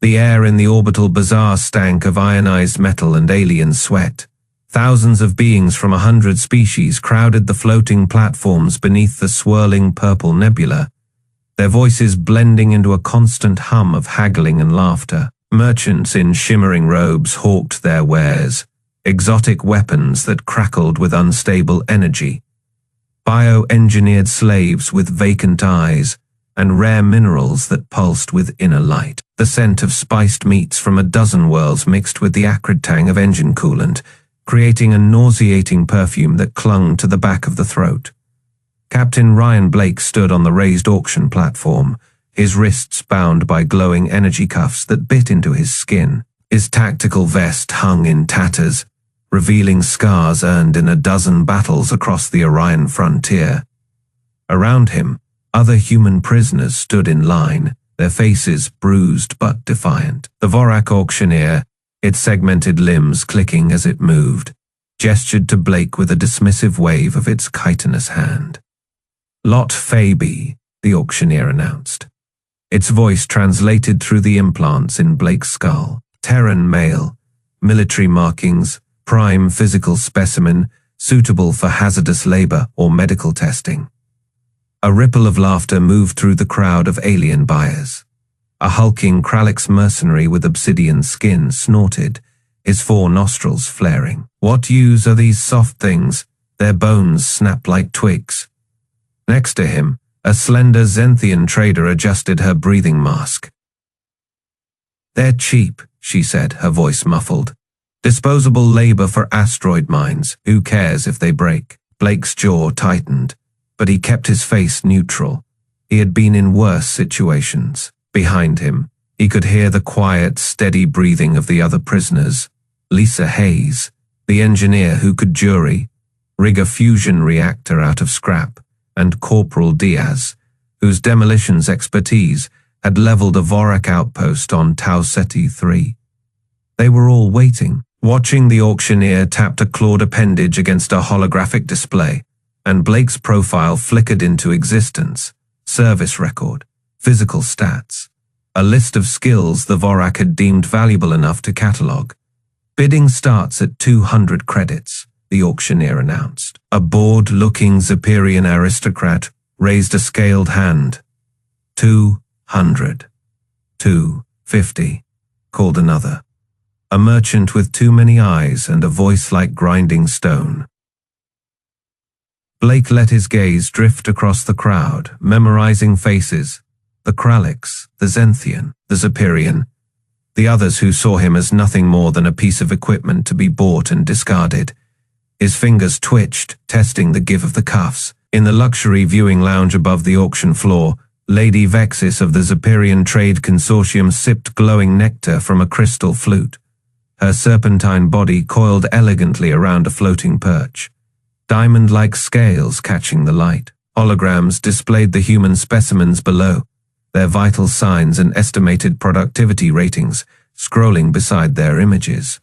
The air in the orbital bazaar stank of ionized metal and alien sweat. Thousands of beings from 100 species crowded the floating platforms beneath the swirling purple nebula, their voices blending into a constant hum of haggling and laughter. Merchants in shimmering robes hawked their wares, exotic weapons that crackled with unstable energy, bioengineered slaves with vacant eyes, and rare minerals that pulsed with inner light. The scent of spiced meats from a dozen worlds mixed with the acrid tang of engine coolant, creating a nauseating perfume that clung to the back of the throat. Captain Ryan Blake stood on the raised auction platform, his wrists bound by glowing energy cuffs that bit into his skin. His tactical vest hung in tatters, revealing scars earned in a dozen battles across the Orion frontier. Around him, other human prisoners stood in line, their faces bruised but defiant. The Vorac auctioneer, its segmented limbs clicking as it moved, gestured to Blake with a dismissive wave of its chitinous hand. "Lot Fabi," the auctioneer announced. Its voice translated through the implants in Blake's skull. Terran male, military markings, prime physical specimen, suitable for hazardous labor or medical testing. A ripple of laughter moved through the crowd of alien buyers. A hulking Kralix mercenary with obsidian skin snorted, his 4 nostrils flaring. "What use are these soft things? Their bones snap like twigs." Next to him, a slender Zenthian trader adjusted her breathing mask. "They're cheap," she said, her voice muffled. "Disposable labor for asteroid mines. Who cares if they break?" Blake's jaw tightened, but he kept his face neutral. He had been in worse situations. Behind him, he could hear the quiet, steady breathing of the other prisoners. Lisa Hayes, the engineer who could rig a fusion reactor out of scrap, and Corporal Diaz, whose demolitions expertise had leveled a Vorac outpost on Tau Ceti 3. They were all waiting, watching the auctioneer tap a clawed appendage against a holographic display, and Blake's profile flickered into existence. Service record, physical stats, a list of skills the Vorac had deemed valuable enough to catalog. "Bidding starts at 200 credits, the auctioneer announced. A bored-looking Zapirian aristocrat raised a scaled hand. 200. 250, called another. A merchant with too many eyes and a voice like grinding stone. Blake let his gaze drift across the crowd, memorizing faces. The Kralix, the Zenthian, the Zapirian, the others who saw him as nothing more than a piece of equipment to be bought and discarded. His fingers twitched, testing the give of the cuffs. In the luxury viewing lounge above the auction floor, Lady Vexis of the Zapirian Trade Consortium sipped glowing nectar from a crystal flute, her serpentine body coiled elegantly around a floating perch, diamond-like scales catching the light. Holograms displayed the human specimens below, their vital signs and estimated productivity ratings scrolling beside their images.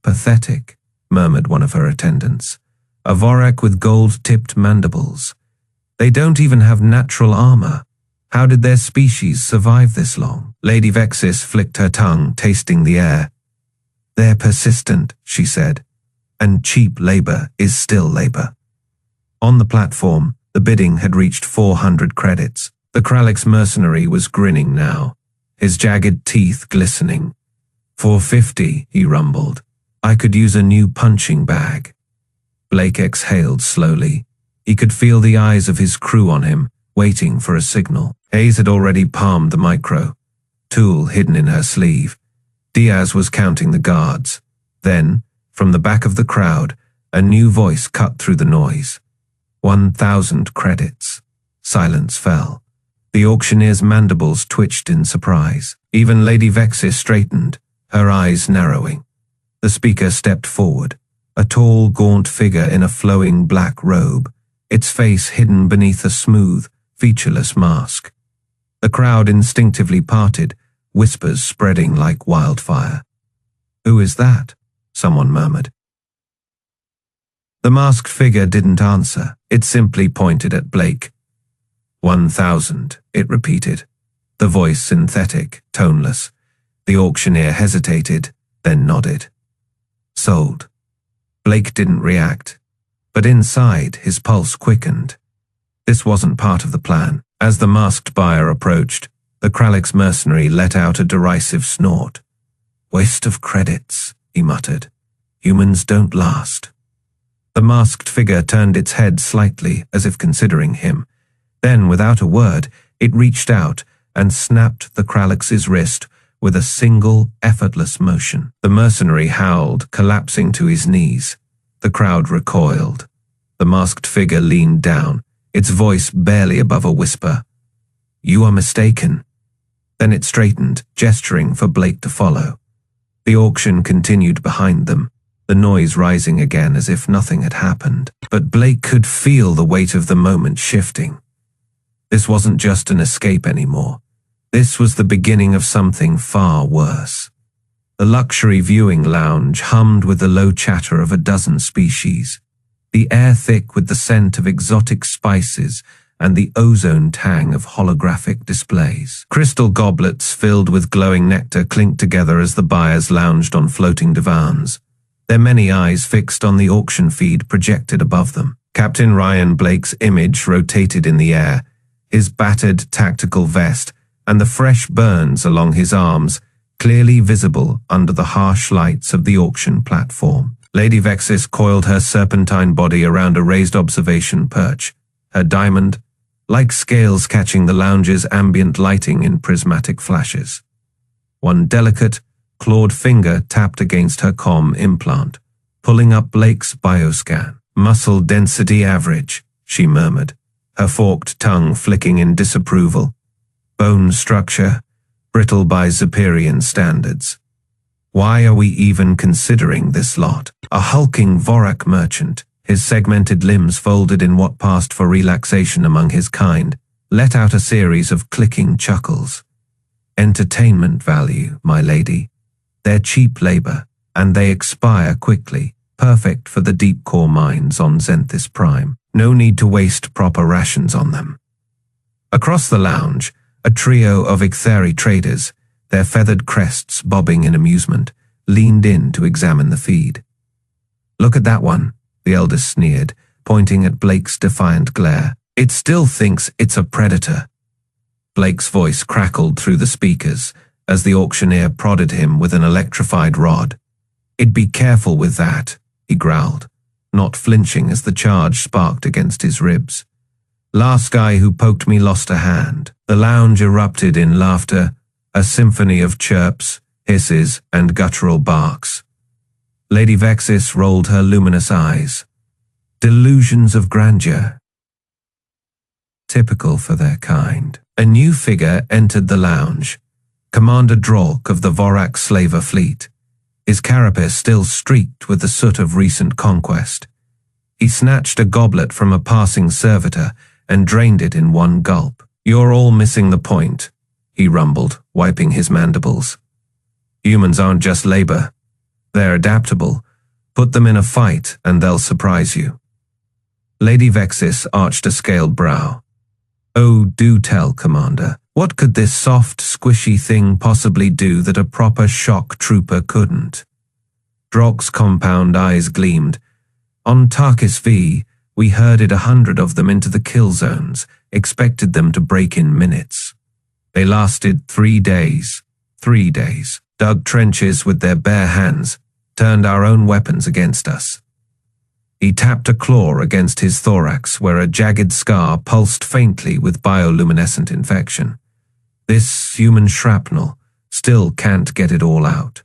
"Pathetic," murmured one of her attendants. "A Vorac with gold-tipped mandibles. They don't even have natural armor. How did their species survive this long?" Lady Vexis flicked her tongue, tasting the air. "They're persistent," she said, "and cheap labor is still labor." On the platform, the bidding had reached 400 credits. The Kralix mercenary was grinning now, his jagged teeth glistening. 450, he rumbled. "I could use a new punching bag." Blake exhaled slowly. He could feel the eyes of his crew on him, waiting for a signal. Hayes had already palmed the micro, tool hidden in her sleeve. Diaz was counting the guards. Then, from the back of the crowd, a new voice cut through the noise. 1,000 credits. Silence fell. The auctioneer's mandibles twitched in surprise. Even Lady Vexis straightened, her eyes narrowing. The speaker stepped forward, a tall, gaunt figure in a flowing black robe, its face hidden beneath a smooth, featureless mask. The crowd instinctively parted, whispers spreading like wildfire. "Who is that?" someone murmured. The masked figure didn't answer. It simply pointed at Blake. 1,000, it repeated, the voice synthetic, toneless. The auctioneer hesitated, then nodded. Sold. Blake didn't react, but inside his pulse quickened. This wasn't part of the plan. As the masked buyer approached, the Kralix mercenary let out a derisive snort. "Waste of credits," he muttered. "Humans don't last." The masked figure turned its head slightly as if considering him. Then, without a word, it reached out and snapped the Kralix's wrist with a single, effortless motion. The mercenary howled, collapsing to his knees. The crowd recoiled. The masked figure leaned down, its voice barely above a whisper. "You are mistaken." Then it straightened, gesturing for Blake to follow. The auction continued behind them, the noise rising again as if nothing had happened. But Blake could feel the weight of the moment shifting. This wasn't just an escape anymore. This was the beginning of something far worse. The luxury viewing lounge hummed with the low chatter of a dozen species, the air thick with the scent of exotic spices and the ozone tang of holographic displays. Crystal goblets filled with glowing nectar clinked together as the buyers lounged on floating divans, their many eyes fixed on the auction feed projected above them. Captain Ryan Blake's image rotated in the air, his battered tactical vest and the fresh burns along his arms clearly visible under the harsh lights of the auction platform. Lady Vexis coiled her serpentine body around a raised observation perch, her diamond, like scales catching the lounge's ambient lighting in prismatic flashes. One delicate, clawed finger tapped against her comm implant, pulling up Blake's bioscan. "Muscle density average," she murmured, her forked tongue flicking in disapproval. "Bone structure, brittle by Zapirian standards. Why are we even considering this lot?" A hulking Vorac merchant, his segmented limbs folded in what passed for relaxation among his kind, let out a series of clicking chuckles. "Entertainment value, my lady. They're cheap labor, and they expire quickly, perfect for the deep core mines on Zenthis Prime. No need to waste proper rations on them." Across the lounge, a trio of Ictheri traders, their feathered crests bobbing in amusement, leaned in to examine the feed. "Look at that one," the eldest sneered, pointing at Blake's defiant glare. "It still thinks it's a predator." Blake's voice crackled through the speakers as the auctioneer prodded him with an electrified rod. "I'd be careful with that," he growled, not flinching as the charge sparked against his ribs. "Last guy who poked me lost a hand." The lounge erupted in laughter, a symphony of chirps, hisses, and guttural barks. Lady Vexis rolled her luminous eyes. Delusions of grandeur. Typical for their kind. A new figure entered the lounge, Commander Drolk of the Vorac slaver fleet, his carapace still streaked with the soot of recent conquest. He snatched a goblet from a passing servitor and drained it in one gulp. "You're all missing the point," he rumbled, wiping his mandibles. "Humans aren't just labor. They're adaptable. Put them in a fight and they'll surprise you." Lady Vexis arched a scaled brow. "Oh, do tell, Commander. What could this soft, squishy thing possibly do that a proper shock trooper couldn't?" Drolk's compound eyes gleamed. "On Tarkis V, we herded 100 of them into the kill zones, expected them to break in minutes. They lasted 3 days. 3 days. Dug trenches with their bare hands, turned our own weapons against us." He tapped a claw against his thorax where a jagged scar pulsed faintly with bioluminescent infection. "This human shrapnel still can't get it all out."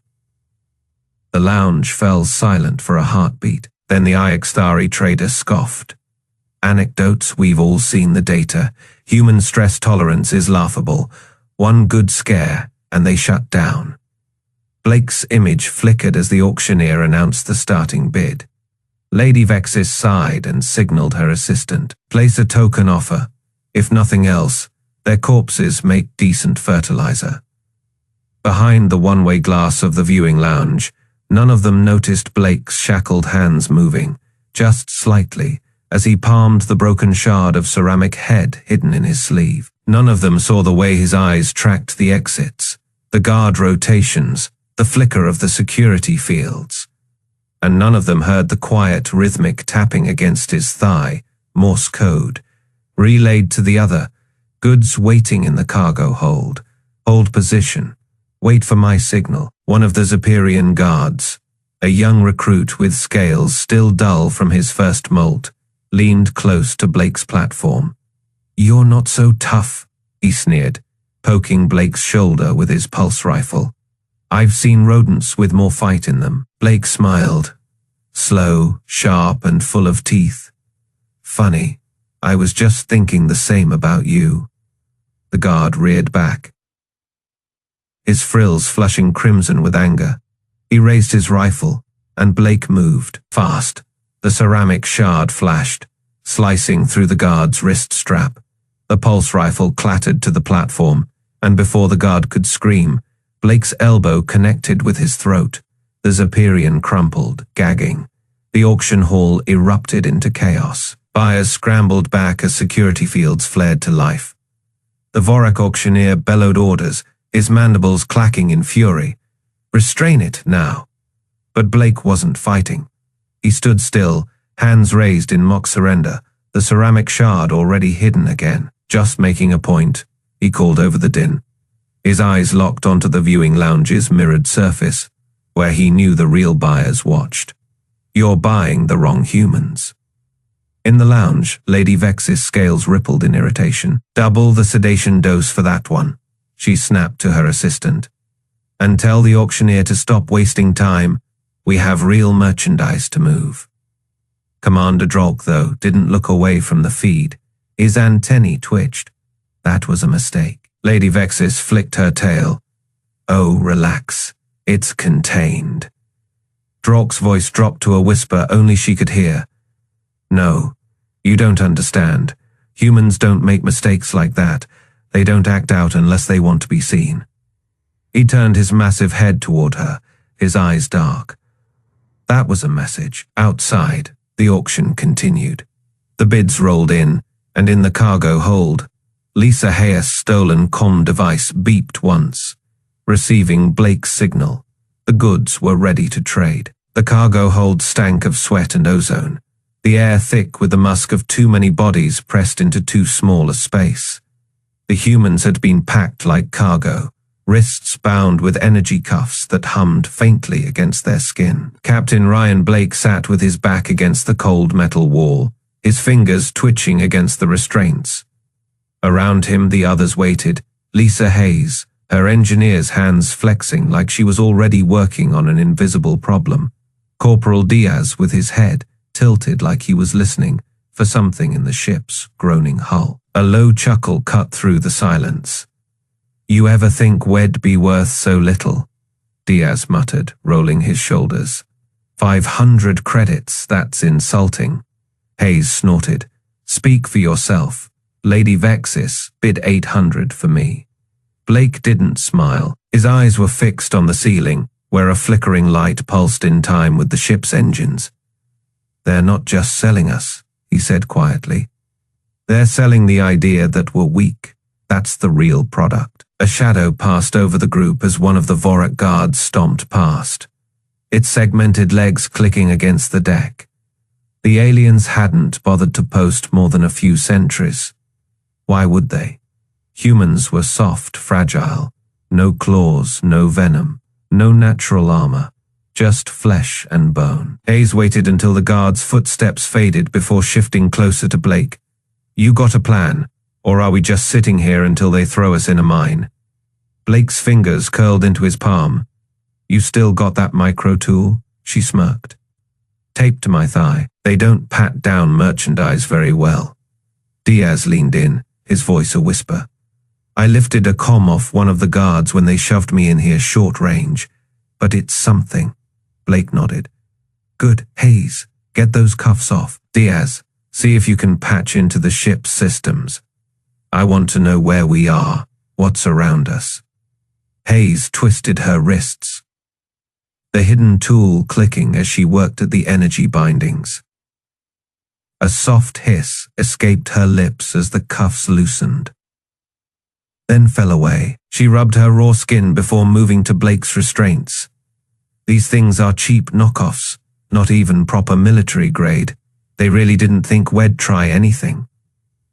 The lounge fell silent for a heartbeat. Then the Ixthari trader scoffed. "Anecdotes, we've all seen the data. Human stress tolerance is laughable. One good scare, and they shut down." Blake's image flickered as the auctioneer announced the starting bid. Lady Vexis sighed and signaled her assistant. "Place a token offer. If nothing else, their corpses make decent fertilizer." Behind the one-way glass of the viewing lounge, none of them noticed Blake's shackled hands moving, just slightly, as he palmed the broken shard of ceramic head hidden in his sleeve. None of them saw the way his eyes tracked the exits, the the guard rotations, the flicker of the security fields. And none of them heard the quiet, rhythmic tapping against his thigh, Morse code, relayed to the other, goods waiting in the cargo hold. Hold position. Wait for my signal. One of the Zapirian guards, a young recruit with scales still dull from his first molt, leaned close to Blake's platform. "You're not so tough," he sneered, poking Blake's shoulder with his pulse rifle. "I've seen rodents with more fight in them." Blake smiled, slow, sharp, and full of teeth. "Funny, I was just thinking the same about you." The guard reared back, his frills flushing crimson with anger. He raised his rifle, and Blake moved. Fast, the ceramic shard flashed, slicing through the guard's wrist strap. The pulse rifle clattered to the platform, and before the guard could scream, Blake's elbow connected with his throat. The Zapirian crumpled, gagging. The auction hall erupted into chaos. Buyers scrambled back as security fields flared to life. The Vorac auctioneer bellowed orders, his mandibles clacking in fury. "Restrain it now." But Blake wasn't fighting. He stood still, hands raised in mock surrender, the ceramic shard already hidden again. "Just making a point," he called over the din. His eyes locked onto the viewing lounge's mirrored surface, where he knew the real buyers watched. "You're buying the wrong humans." In the lounge, Lady Vex's scales rippled in irritation. "Double the sedation dose for that one," she snapped to her assistant. "And tell the auctioneer to stop wasting time. We have real merchandise to move." Commander Drolk, though, didn't look away from the feed. His antennae twitched. That was a mistake. Lady Vexis flicked her tail. "Oh, relax. It's contained." Drolk's voice dropped to a whisper only she could hear. "No, you don't understand. Humans don't make mistakes like that. They don't act out unless they want to be seen." He turned his massive head toward her, his eyes dark. That was a message. Outside, the auction continued. The bids rolled in, and in the cargo hold, Lisa Hayes' stolen comm device beeped once, receiving Blake's signal. The goods were ready to trade. The cargo hold stank of sweat and ozone, the air thick with the musk of too many bodies pressed into too small a space. The humans had been packed like cargo, wrists bound with energy cuffs that hummed faintly against their skin. Captain Ryan Blake sat with his back against the cold metal wall, his fingers twitching against the restraints. Around him the others waited, Lisa Hayes, her engineer's hands flexing like she was already working on an invisible problem. Corporal Diaz with his head tilted like he was listening for something in the ship's groaning hull. A low chuckle cut through the silence. "You ever think we'd be worth so little?" Diaz muttered, rolling his shoulders. 500 credits, that's insulting." Hayes snorted. "Speak for yourself. Lady Vexis bid 800 for me." Blake didn't smile. His eyes were fixed on the ceiling, where a flickering light pulsed in time with the ship's engines. "They're not just selling us," he said quietly. "They're selling the idea that we're weak. That's the real product." A shadow passed over the group as one of the Vorac guards stomped past, its segmented legs clicking against the deck. The aliens hadn't bothered to post more than a few sentries. Why would they? Humans were soft, fragile. No claws, no venom, no natural armor. Just flesh and bone. Hayes waited until the guard's footsteps faded before shifting closer to Blake. "You got a plan, or are we just sitting here until they throw us in a mine?" Blake's fingers curled into his palm. "You still got that micro tool?" she smirked. "Taped to my thigh. They don't pat down merchandise very well." Diaz leaned in, his voice a whisper. "I lifted a comm off one of the guards when they shoved me in here short range, but it's something." Blake nodded. "Good. Hayes, get those cuffs off. Diaz, see if you can patch into the ship's systems. I want to know where we are, what's around us." Hayes twisted her wrists, the hidden tool clicking as she worked at the energy bindings. A soft hiss escaped her lips as the cuffs loosened. then fell away. She rubbed her raw skin before moving to Blake's restraints. These things are cheap knockoffs, not even proper military grade. They really didn't think we'd try anything.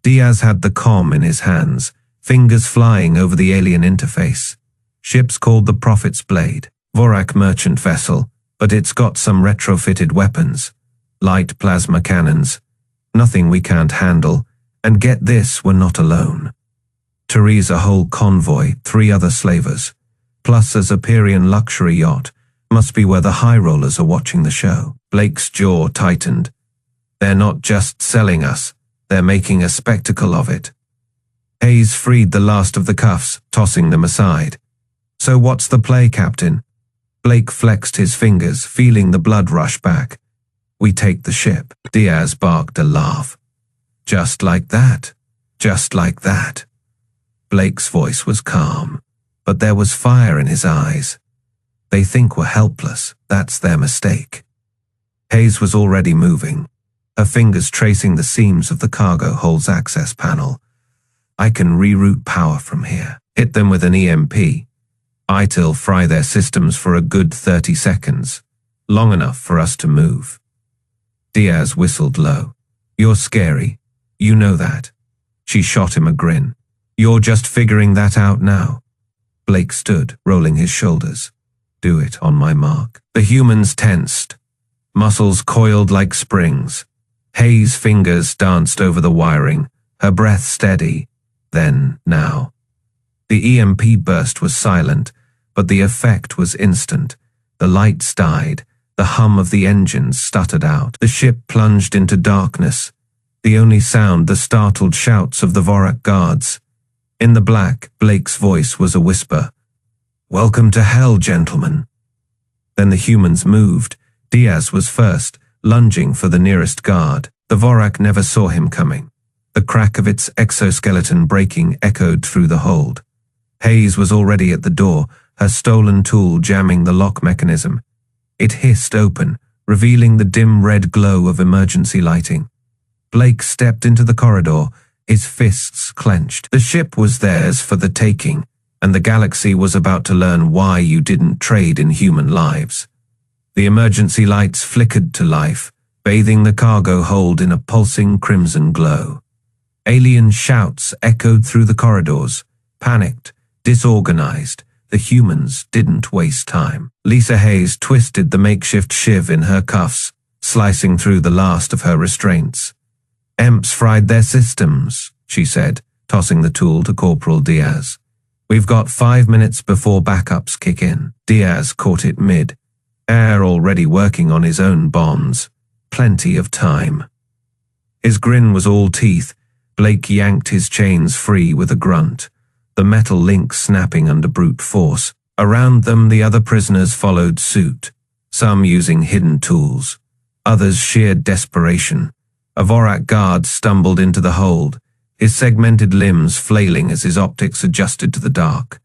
Diaz had the comm in his hands, fingers flying over the alien interface. Ship's called the Prophet's Blade. Vorac merchant vessel, but it's got some retrofitted weapons. Light plasma cannons. Nothing we can't handle. And get this, we're not alone. Therese a whole convoy, 3 other slavers, plus a Zapirian luxury yacht. Must be where the high rollers are watching the show. Blake's jaw tightened. They're not just selling us, they're making a spectacle of it. Hayes freed the last of the cuffs, tossing them aside. So what's the play, Captain? Blake flexed his fingers, feeling the blood rush back. We take the ship. Diaz barked a laugh. Just like that. Just like that. Blake's voice was calm, but there was fire in his eyes. They think we're helpless. That's their mistake. Hayes was already moving, her fingers tracing the seams of the cargo hold's access panel. I can reroute power from here. Hit them with an EMP. It'll fry their systems for a good 30 seconds, long enough for us to move. Diaz whistled low. You're scary. You know that. She shot him a grin. You're just figuring that out now. Blake stood, rolling his shoulders. Do it on my mark. The humans tensed, muscles coiled like springs. Hayes' fingers danced over the wiring, her breath steady. Then, now. The EMP burst was silent, but the effect was instant. The lights died, the hum of the engines stuttered out. The ship plunged into darkness, the only sound the startled shouts of the Vorac guards. In the black, Blake's voice was a whisper. Welcome to hell, gentlemen. Then the humans moved. Diaz was first, lunging for the nearest guard. The Vorac never saw him coming. The crack of its exoskeleton breaking echoed through the hold. Hayes was already at the door, her stolen tool jamming the lock mechanism. It hissed open, revealing the dim red glow of emergency lighting. Blake stepped into the corridor, his fists clenched. The ship was theirs for the taking, and the galaxy was about to learn why you didn't trade in human lives. The emergency lights flickered to life, bathing the cargo hold in a pulsing crimson glow. Alien shouts echoed through the corridors. Panicked, disorganized, the humans didn't waste time. Lisa Hayes twisted the makeshift shiv in her cuffs, slicing through the last of her restraints. "EMPs fried their systems," she said, tossing the tool to Corporal Diaz. "We've got 5 minutes before backups kick in." Diaz caught it mid. Air already working on his own bombs. Plenty of time. His grin was all teeth. Blake yanked his chains free with a grunt, the metal links snapping under brute force. Around them, the other prisoners followed suit, some using hidden tools, others sheer desperation. A Vorac guard stumbled into the hold, his segmented limbs flailing as his optics adjusted to the dark.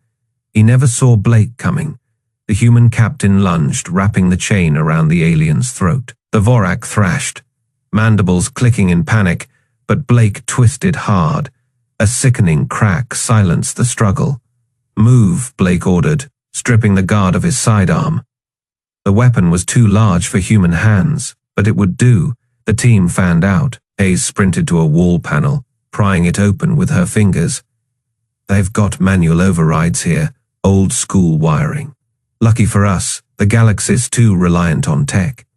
He never saw Blake coming. The human captain lunged, wrapping the chain around the alien's throat. The Vorac thrashed, mandibles clicking in panic, but Blake twisted hard. A sickening crack silenced the struggle. "Move," Blake ordered, stripping the guard of his sidearm. The weapon was too large for human hands, but it would do. The team fanned out. Hayes sprinted to a wall panel, prying it open with her fingers. "They've got manual overrides here, old-school wiring. Lucky for us, the galaxy's too reliant on tech."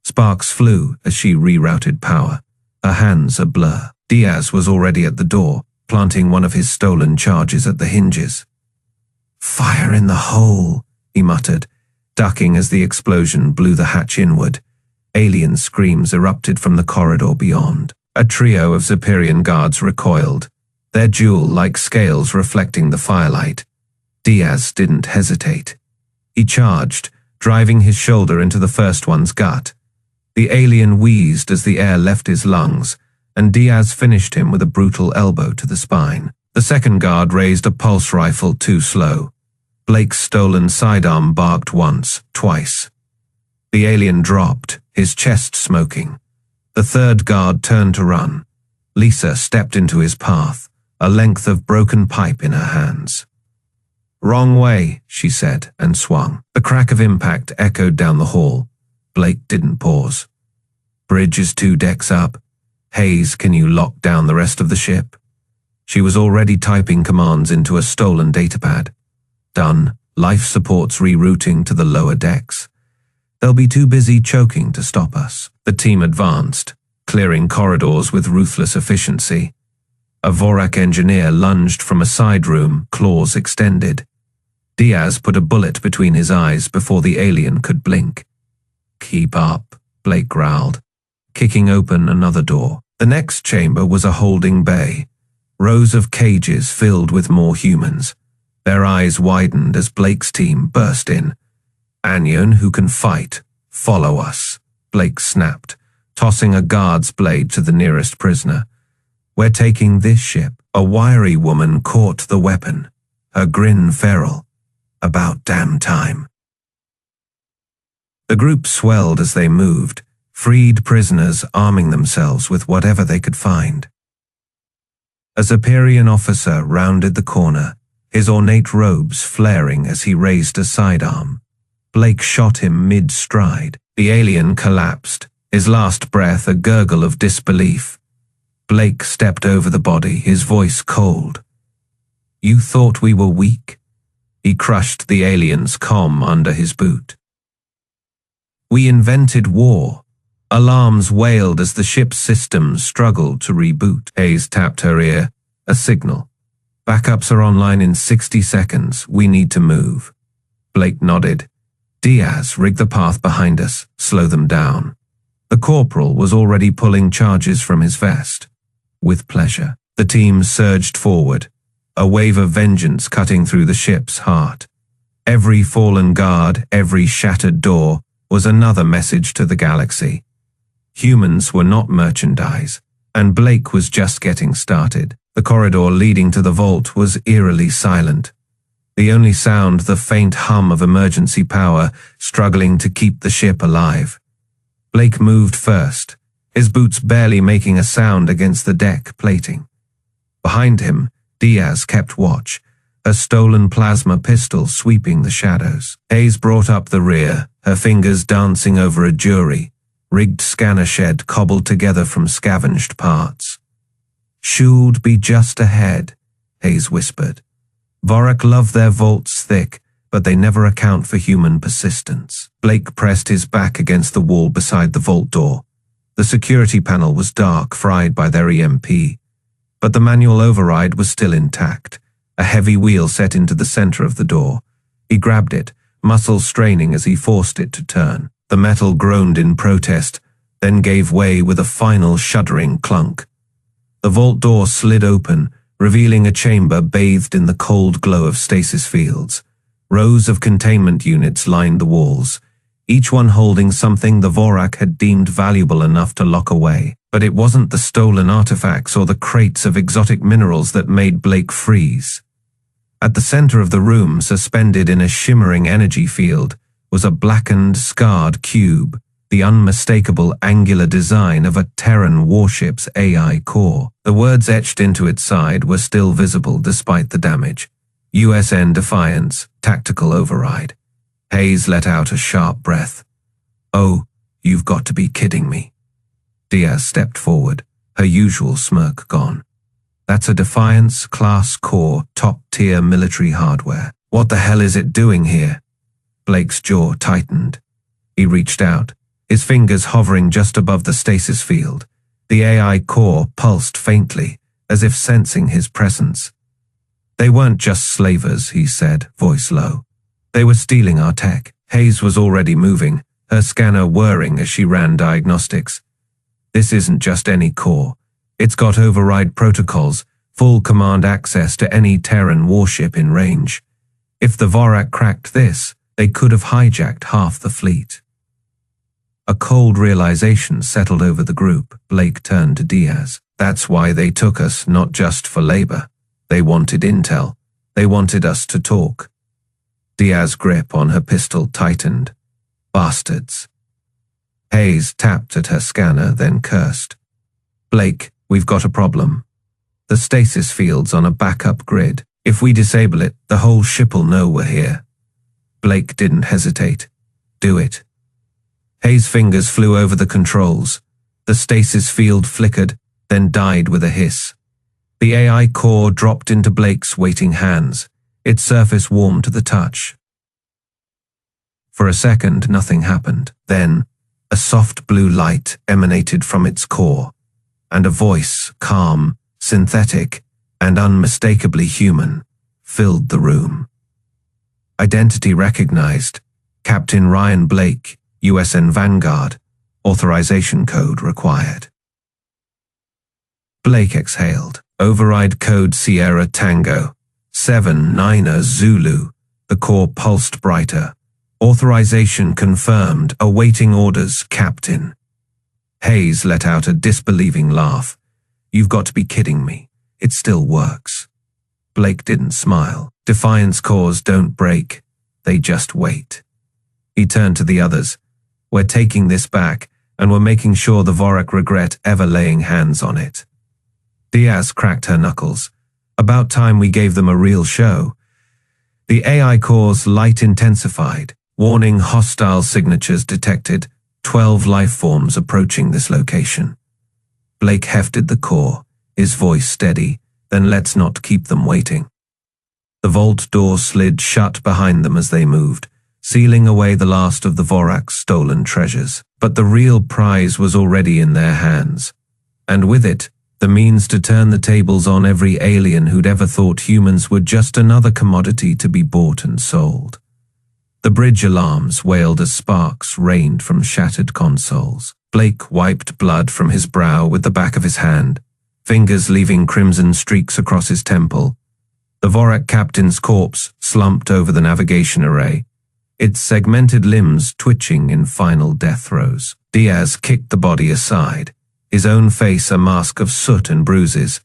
Sparks flew as she rerouted power, her hands a blur. Diaz was already at the door, planting one of his stolen charges at the hinges. "Fire in the hole," he muttered, ducking as the explosion blew the hatch inward. Alien screams erupted from the corridor beyond. A trio of Zapirian guards recoiled, their jewel-like scales reflecting the firelight. Diaz didn't hesitate. He charged, driving his shoulder into the first one's gut. The alien wheezed as the air left his lungs, and Diaz finished him with a brutal elbow to the spine. The second guard raised a pulse rifle too slow. Blake's stolen sidearm barked once, twice. The alien dropped, his chest smoking. The third guard turned to run. Lisa stepped into his path, a length of broken pipe in her hands. "Wrong way," she said, and swung. The crack of impact echoed down the hall. Blake didn't pause. "Bridge is 2 decks up. Hayes, can you lock down the rest of the ship?" She was already typing commands into a stolen datapad. "Done. Life support's rerouting to the lower decks. They'll be too busy choking to stop us." The team advanced, clearing corridors with ruthless efficiency. A Vorac engineer lunged from a side room, claws extended. Diaz put a bullet between his eyes before the alien could blink. "Keep up," Blake growled, kicking open another door. The next chamber was a holding bay, rows of cages filled with more humans. Their eyes widened as Blake's team burst in. "Anion, who can fight, follow us," Blake snapped, tossing a guard's blade to the nearest prisoner. "We're taking this ship." A wiry woman caught the weapon, her grin feral. "About damn time." The group swelled as they moved, freed prisoners arming themselves with whatever they could find. A Zapirian officer rounded the corner, his ornate robes flaring as he raised a sidearm. Blake shot him mid-stride. The alien collapsed, his last breath a gurgle of disbelief. Blake stepped over the body, his voice cold. "You thought we were weak?" He crushed the alien's comm under his boot. "We invented war." Alarms wailed as the ship's systems struggled to reboot. Hayes tapped her ear, a signal. "Backups are online in 60 seconds. We need to move." Blake nodded. "Diaz, rig the path behind us. Slow them down." The corporal was already pulling charges from his vest. With pleasure, the team surged forward, a wave of vengeance cutting through the ship's heart. Every fallen guard, every shattered door, was another message to the galaxy. Humans were not merchandise, and Blake was just getting started. The corridor leading to the vault was eerily silent. The only sound the faint hum of emergency power struggling to keep the ship alive. Blake moved first, his boots barely making a sound against the deck plating. Behind him, Diaz kept watch, a stolen plasma pistol sweeping the shadows. Hayes brought up the rear, her fingers dancing over a jury, rigged scanner shed cobbled together from scavenged parts. "Should be just ahead," Hayes whispered. "Vorac love their vaults thick, but they never account for human persistence." Blake pressed his back against the wall beside the vault door. The security panel was dark, fried by their EMP, but the manual override was still intact, a heavy wheel set into the center of the door. He grabbed it, muscles straining as he forced it to turn. The metal groaned in protest, then gave way with a final shuddering clunk. The vault door slid open, revealing a chamber bathed in the cold glow of stasis fields. Rows of containment units lined the walls, each one holding something the Vorac had deemed valuable enough to lock away. But it wasn't the stolen artifacts or the crates of exotic minerals that made Blake freeze. At the center of the room, suspended in a shimmering energy field, was a blackened, scarred cube, the unmistakable angular design of a Terran warship's AI core. The words etched into its side were still visible despite the damage. USN Defiance, Tactical Override. Hayes let out a sharp breath. "Oh, you've got to be kidding me." Diaz stepped forward, her usual smirk gone. "That's a Defiance class core, top-tier military hardware. What the hell is it doing here?" Blake's jaw tightened. He reached out, his fingers hovering just above the stasis field. The AI core pulsed faintly, as if sensing his presence. "They weren't just slavers," he said, voice low. "They were stealing our tech." Hayes was already moving, her scanner whirring as she ran diagnostics. "This isn't just any core. It's got override protocols, full command access to any Terran warship in range. If the Vorac cracked this, they could have hijacked half the fleet." A cold realization settled over the group. Blake turned to Diaz. "That's why they took us, not just for labor. They wanted intel. They wanted us to talk." Diaz's grip on her pistol tightened. "Bastards." Hayes tapped at her scanner, then cursed. "Blake, we've got a problem." the stasis field's on a backup grid. If we disable it, the whole ship'll know we're here. Blake didn't hesitate. Do it. Hayes' fingers flew over the controls. The stasis field flickered, then died with a hiss. The AI core dropped into Blake's waiting hands. Its surface warmed to the touch. For a second, nothing happened. Then, a soft blue light emanated from its core, and a voice, calm, synthetic, and unmistakably human, filled the room. Identity recognized. Captain Ryan Blake, USN Vanguard. Authorization code required. Blake exhaled. Override code Sierra Tango. 7-9 Zulu. The core pulsed brighter. Authorization confirmed. Awaiting orders, Captain. Hayes let out a disbelieving laugh. You've got to be kidding me. It still works. Blake didn't smile. Defiance cores don't break. They just wait. He turned to the others. We're taking this back, and we're making sure the Vorac regret ever laying hands on it. Diaz cracked her knuckles. About time we gave them a real show. The AI core's light intensified. Warning, hostile signatures detected. 12 life forms approaching this location. Blake hefted the core, his voice steady. Then let's not keep them waiting. The vault door slid shut behind them as they moved, sealing away the last of the Vorac's stolen treasures. But the real prize was already in their hands. And with it, the means to turn the tables on every alien who'd ever thought humans were just another commodity to be bought and sold. The bridge alarms wailed as sparks rained from shattered consoles. Blake wiped blood from his brow with the back of his hand, fingers leaving crimson streaks across his temple. The Vorac captain's corpse slumped over the navigation array, its segmented limbs twitching in final death throes. Diaz kicked the body aside, his own face a mask of soot and bruises.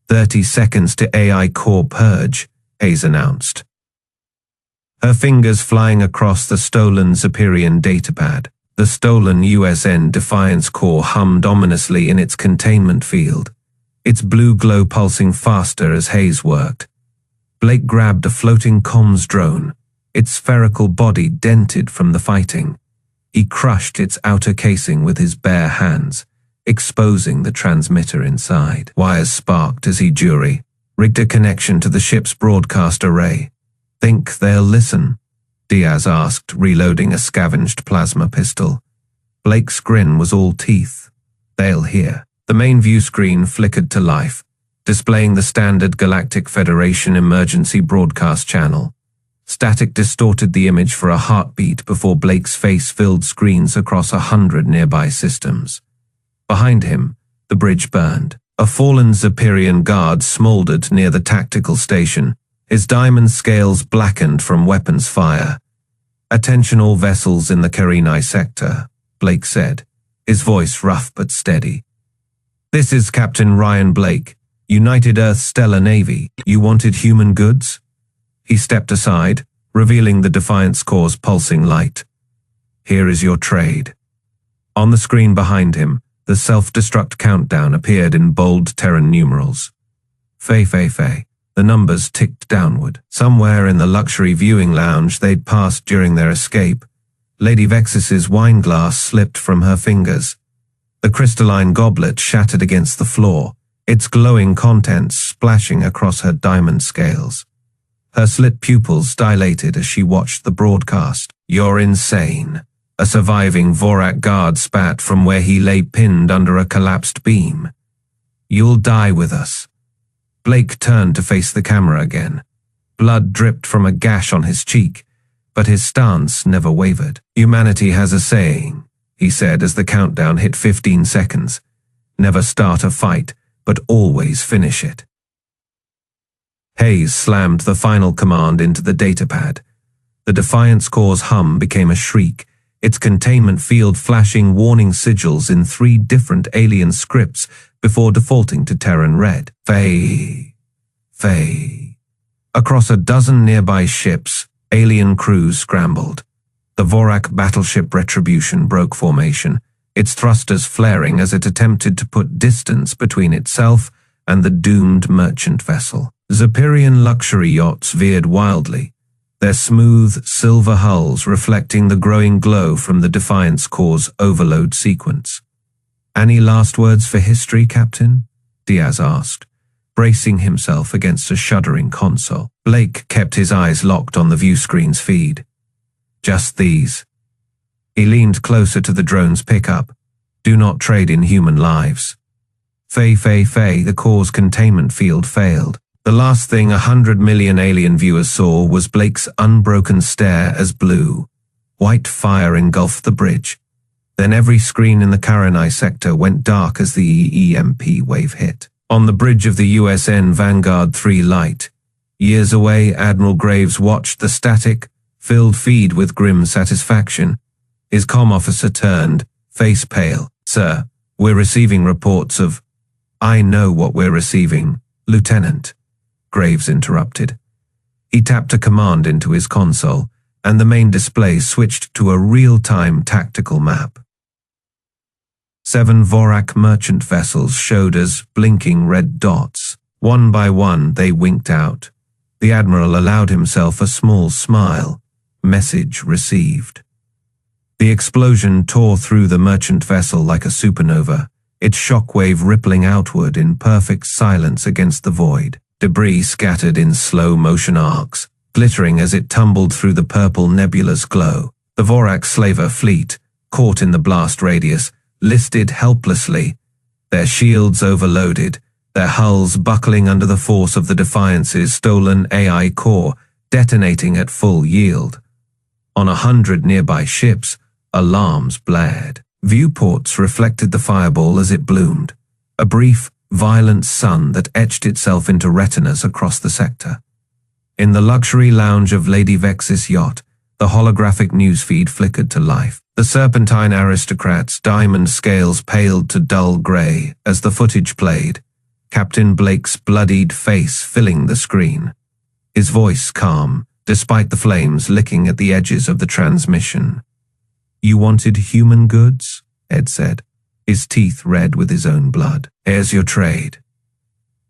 30 seconds to AI core purge, Hayes announced. Her fingers flying across the stolen Zapirian datapad. The stolen USN Defiance core hummed ominously in its containment field, its blue glow pulsing faster as Hayes worked. Blake grabbed a floating comms drone, its spherical body dented from the fighting. He crushed its outer casing with his bare hands, exposing the transmitter inside. Wires sparked as he rigged a connection to the ship's broadcast array. Think they'll listen? Diaz asked, reloading a scavenged plasma pistol. Blake's grin was all teeth. They'll hear. The main view screen flickered to life, displaying the standard Galactic Federation emergency broadcast channel. Static distorted the image for a heartbeat before Blake's face filled screens across 100 nearby systems. Behind him, the bridge burned. A fallen Zapirian guard smoldered near the tactical station, his diamond scales blackened from weapons fire. Attention all vessels in the Carini sector, Blake said, his voice rough but steady. This is Captain Ryan Blake, United Earth Stellar Navy. You wanted human goods? He stepped aside, revealing the Defiance Core's pulsing light. Here is your trade. On the screen behind him, the self-destruct countdown appeared in bold Terran numerals. Fay. The numbers ticked downward. Somewhere in the luxury viewing lounge they'd passed during their escape, Lady Vexis's wine glass slipped from her fingers. The crystalline goblet shattered against the floor, its glowing contents splashing across her diamond scales. Her slit pupils dilated as she watched the broadcast. You're insane. A surviving Vorac guard spat from where he lay pinned under a collapsed beam. You'll die with us. Blake turned to face the camera again. Blood dripped from a gash on his cheek, but his stance never wavered. Humanity has a saying, he said as the countdown hit 15 seconds. Never start a fight, but always finish it. Hayes slammed the final command into the datapad. The Defiance Core's hum became a shriek, its containment field flashing warning sigils in 3 different alien scripts before defaulting to Terran Red. Fay. Across a dozen nearby ships, alien crews scrambled. The Vorac battleship Retribution broke formation, its thrusters flaring as it attempted to put distance between itself and the doomed merchant vessel. Zapirian luxury yachts veered wildly, their smooth, silver hulls reflecting the growing glow from the Defiance Corps' overload sequence. "Any last words for history, Captain?" Diaz asked, bracing himself against a shuddering console. Blake kept his eyes locked on the viewscreen's feed. "Just these." He leaned closer to the drone's pickup. "Do not trade in human lives." Fey, the Corps' containment field failed. The last thing 100 million alien viewers saw was Blake's unbroken stare as blue, white fire engulfed the bridge. Then every screen in the Karenai sector went dark as the EMP wave hit. On the bridge of the USN Vanguard 3 light, years away, Admiral Graves watched the static, filled feed with grim satisfaction. His comm officer turned, face pale. "Sir, we're receiving reports of—" "I know what we're receiving, Lieutenant," Graves interrupted. He tapped a command into his console, and the main display switched to a real-time tactical map. 7 Vorac merchant vessels showed as blinking red dots. One by one, they winked out. The Admiral allowed himself a small smile. Message received. The explosion tore through the merchant vessel like a supernova, its shockwave rippling outward in perfect silence against the void. Debris scattered in slow-motion arcs, glittering as it tumbled through the purple nebulous glow. The Vorac slaver fleet, caught in the blast radius, listed helplessly, their shields overloaded, their hulls buckling under the force of the Defiance's stolen AI core, detonating at full yield. On 100 nearby ships, alarms blared. Viewports reflected the fireball as it bloomed, a brief, violent sun that etched itself into retinas across the sector. In the luxury lounge of Lady Vex's yacht, the holographic newsfeed flickered to life. The serpentine aristocrats' diamond scales paled to dull grey as the footage played, Captain Blake's bloodied face filling the screen. His voice calm, despite the flames licking at the edges of the transmission. "You wanted human goods?" Ed said, his teeth red with his own blood. "Here's your trade."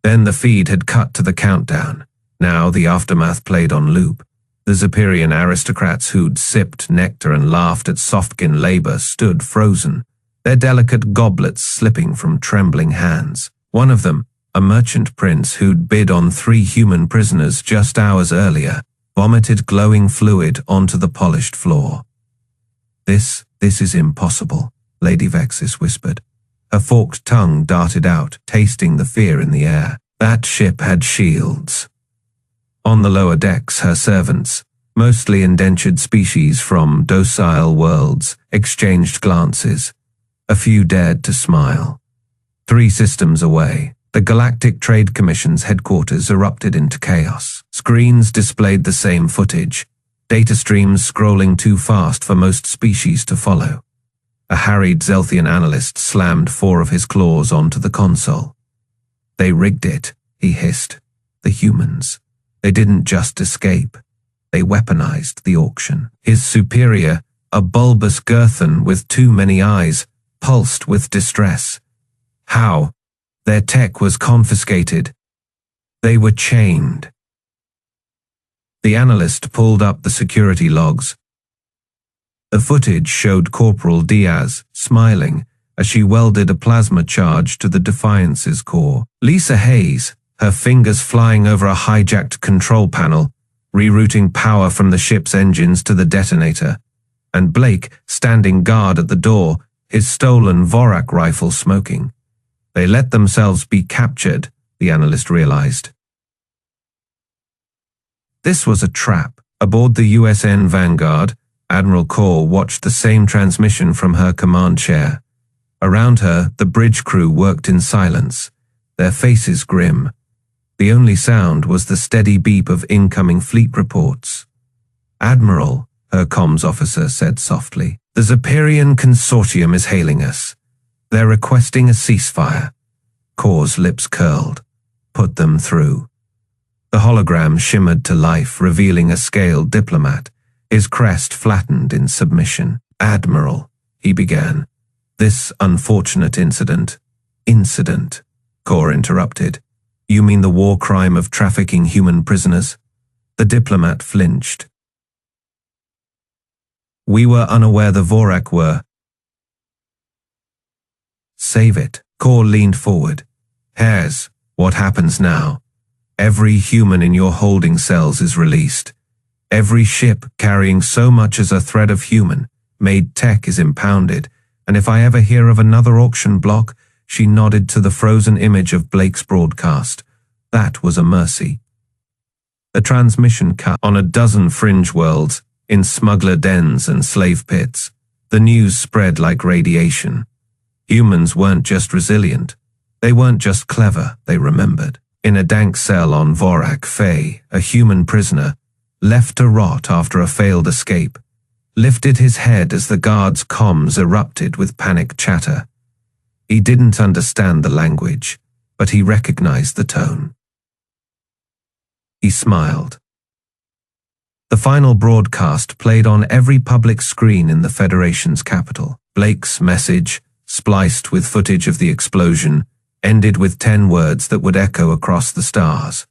Then the feed had cut to the countdown. Now the aftermath played on loop. The Zapirian aristocrats who'd sipped nectar and laughed at softkin labor stood frozen, their delicate goblets slipping from trembling hands. One of them, a merchant prince who'd bid on 3 human prisoners just hours earlier, vomited glowing fluid onto the polished floor. This is impossible," Lady Vexis whispered. Her forked tongue darted out, tasting the fear in the air. That ship had shields. On the lower decks, her servants, mostly indentured species from docile worlds, exchanged glances. A few dared to smile. 3 systems away, the Galactic Trade Commission's headquarters erupted into chaos. Screens displayed the same footage, data streams scrolling too fast for most species to follow. A harried Zelthian analyst slammed 4 of his claws onto the console. "They rigged it," he hissed. "The humans. They didn't just escape. They weaponized the auction." His superior, a bulbous Girthan with too many eyes, pulsed with distress. "How? Their tech was confiscated. They were chained." The analyst pulled up the security logs. The footage showed Corporal Diaz, smiling, as she welded a plasma charge to the Defiance's core. Lisa Hayes, her fingers flying over a hijacked control panel, rerouting power from the ship's engines to the detonator, and Blake standing guard at the door, his stolen Vorac rifle smoking. They let themselves be captured, the analyst realized. This was a trap. Aboard the USN Vanguard, Admiral Core watched the same transmission from her command chair. Around her, the bridge crew worked in silence, their faces grim. The only sound was the steady beep of incoming fleet reports. "Admiral," her comms officer said softly, "the Zapirian consortium is hailing us. They're requesting a ceasefire." Core's lips curled. "Put them through." The hologram shimmered to life, revealing a scaled diplomat, his crest flattened in submission. "Admiral," he began, "this unfortunate incident," Core interrupted. You mean the war crime of trafficking human prisoners? The diplomat flinched. We were unaware the Vorac were. Save it. Kor leaned forward. Hares, what happens now? Every human in your holding cells is released. Every ship carrying so much as a thread of human-made tech is impounded, and if I ever hear of another auction block, she nodded to the frozen image of Blake's broadcast. That was a mercy. The transmission cut on a dozen fringe worlds, in smuggler dens and slave pits. The news spread like radiation. Humans weren't just resilient. They weren't just clever, they remembered. In a dank cell on Vorac, Faye, a human prisoner, left to rot after a failed escape, lifted his head as the guard's comms erupted with panic chatter. He didn't understand the language, but he recognized the tone. He smiled. The final broadcast played on every public screen in the Federation's capital. Blake's message, spliced with footage of the explosion, ended with 10 words that would echo across the stars.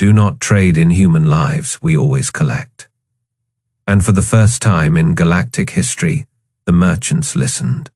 Do not trade in human lives, we always collect. And for the first time in galactic history, the merchants listened.